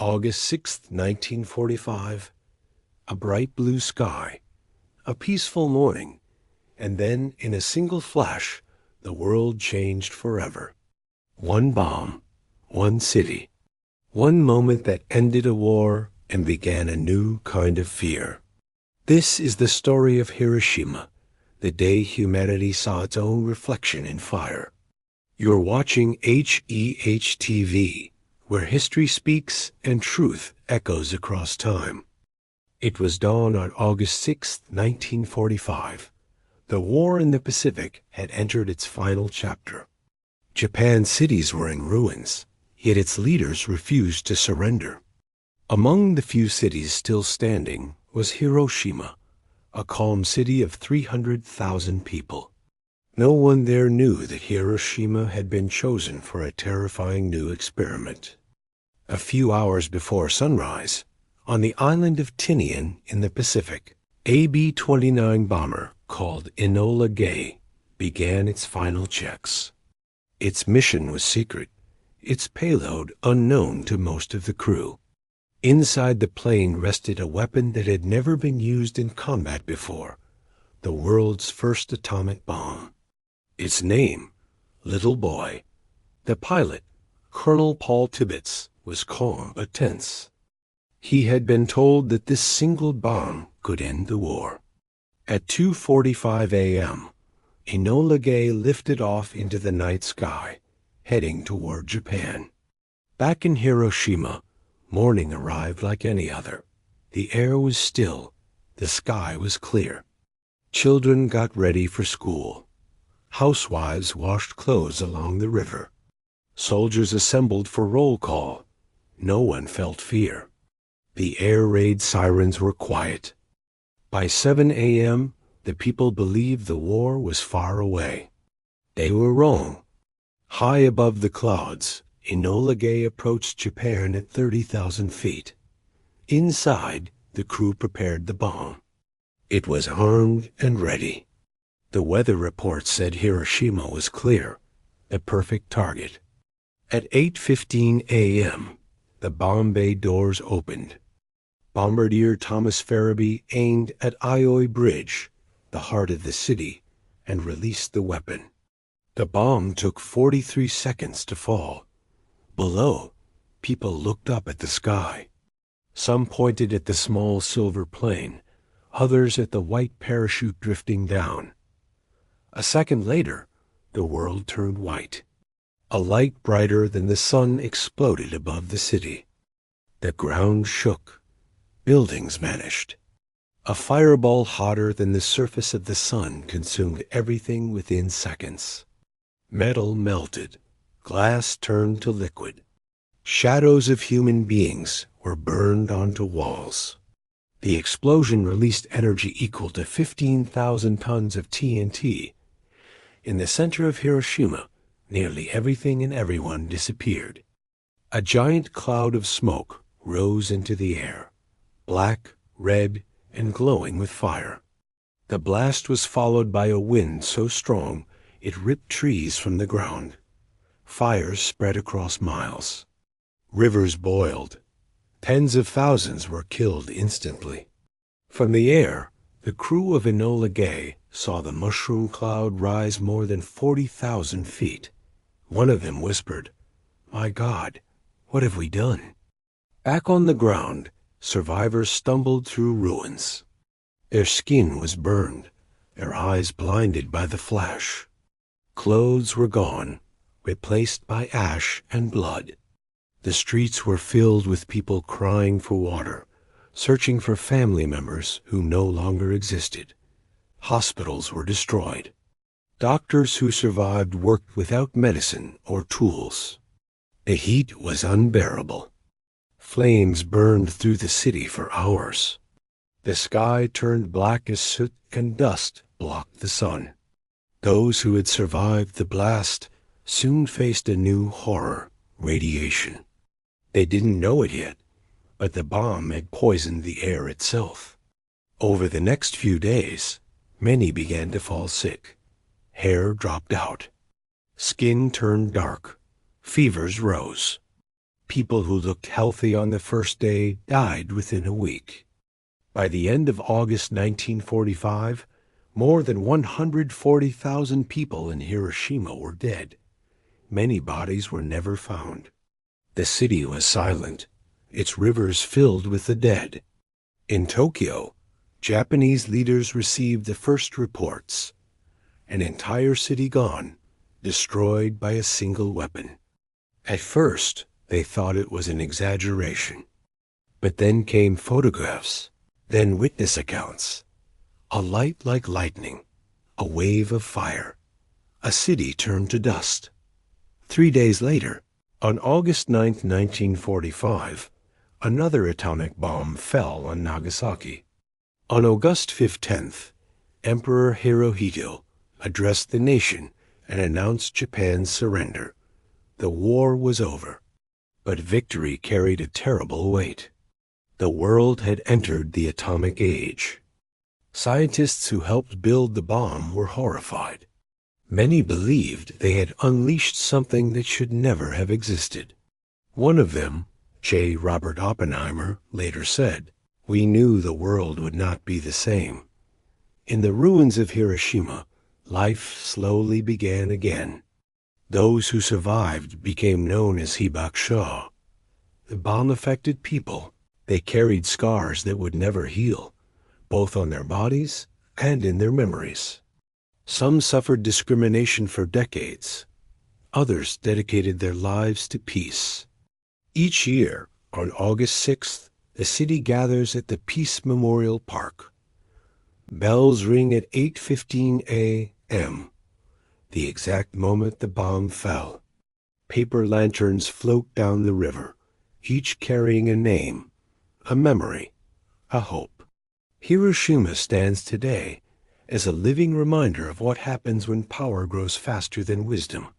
August 6th, 1945. A bright blue sky, a peaceful morning, and then, in a single flash, the world changed forever. One bomb, one city, one moment that ended a war and began a new kind of fear. This is the story of Hiroshima, the day humanity saw its own reflection in fire. You're watching HEH TV, where history speaks and truth echoes across time. It was dawn on August 6th, 1945. The war in the Pacific had entered its final chapter. Japan's cities were in ruins, yet its leaders refused to surrender. Among the few cities still standing was Hiroshima, a calm city of 300,000 people. No one there knew that Hiroshima had been chosen for a terrifying new experiment. A few hours before sunrise, on the island of Tinian in the Pacific, a B-29 bomber called Enola Gay began its final checks. Its mission was secret, its payload unknown to most of the crew. Inside the plane rested a weapon that had never been used in combat before, the world's first atomic bomb. Its name, Little Boy. The pilot, Colonel Paul Tibbets, was calm but tense. He had been told that this single bomb could end the war. At 2:45 a.m., Enola Gay lifted off into the night sky, heading toward Japan. Back in Hiroshima, morning arrived like any other. The air was still, the sky was clear. Children got ready for school. Housewives washed clothes along the river. Soldiers assembled for roll call. No one felt fear. The air raid sirens were quiet. By 7 a.m., the people believed the war was far away. They were wrong. High above the clouds, Enola Gay approached Japan at 30,000 feet. Inside, the crew prepared the bomb. It was armed and ready. The weather report said Hiroshima was clear, a perfect target. At 8:15 a.m., the bomb bay doors opened. Bombardier Thomas Farraby aimed at Aioi Bridge, the heart of the city, and released the weapon. The bomb took 43 seconds to fall. Below, people looked up at the sky. Some pointed at the small silver plane, others at the white parachute drifting down. A second later, the world turned white. A light brighter than the sun exploded above the city. The ground shook. Buildings vanished. A fireball hotter than the surface of the sun consumed everything within seconds. Metal melted. Glass turned to liquid. Shadows of human beings were burned onto walls. The explosion released energy equal to 15,000 tons of TNT. In the center of Hiroshima, nearly everything and everyone disappeared. A giant cloud of smoke rose into the air, black, red, and glowing with fire. The blast was followed by a wind so strong it ripped trees from the ground. Fires spread across miles. Rivers boiled. Tens of thousands were killed instantly. From the air, the crew of Enola Gay saw the mushroom cloud rise more than 40,000 feet. One of them whispered, "My God, what have we done?" Back on the ground, survivors stumbled through ruins. Their skin was burned, their eyes blinded by the flash. Clothes were gone, replaced by ash and blood. The streets were filled with people crying for water, searching for family members who no longer existed. Hospitals were destroyed. Doctors who survived worked without medicine or tools. The heat was unbearable. Flames burned through the city for hours. The sky turned black as soot and dust blocked the sun. Those who had survived the blast soon faced a new horror, radiation. They didn't know it yet, but the bomb had poisoned the air itself. Over the next few days, many began to fall sick. Hair dropped out. Skin turned dark. Fevers rose. People who looked healthy on the first day died within a week. By the end of August 1945, more than 140,000 people in Hiroshima were dead. Many bodies were never found. The city was silent, its rivers filled with the dead. In Tokyo, Japanese leaders received the first reports. An entire city gone, destroyed by a single weapon. At first, they thought it was an exaggeration. But then came photographs, then witness accounts. A light like lightning, a wave of fire. A city turned to dust. 3 days later, on August 9, 1945, another atomic bomb fell on Nagasaki. On August 15th, Emperor Hirohito addressed the nation and announced Japan's surrender. The war was over, but victory carried a terrible weight. The world had entered the atomic age. Scientists who helped build the bomb were horrified. Many believed they had unleashed something that should never have existed. One of them, J. Robert Oppenheimer, later said, "We knew the world would not be the same." In the ruins of Hiroshima, life slowly began again. Those who survived became known as hibakusha. The bomb-affected people, they carried scars that would never heal, both on their bodies and in their memories. Some suffered discrimination for decades. Others dedicated their lives to peace. Each year, on August 6th, the city gathers at the Peace Memorial Park. Bells ring at 8:15 a.m., the exact moment the bomb fell. Paper lanterns float down the river, each carrying a name, a memory, a hope. Hiroshima stands today as a living reminder of what happens when power grows faster than wisdom,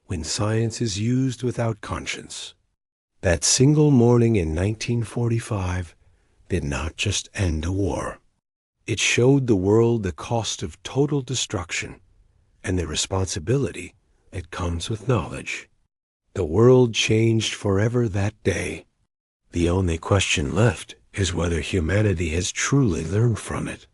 when science is used without conscience. That single morning in 1945 did not just end a war. It showed the world the cost of total destruction and the responsibility that comes with knowledge. The world changed forever that day. The only question left is whether humanity has truly learned from it.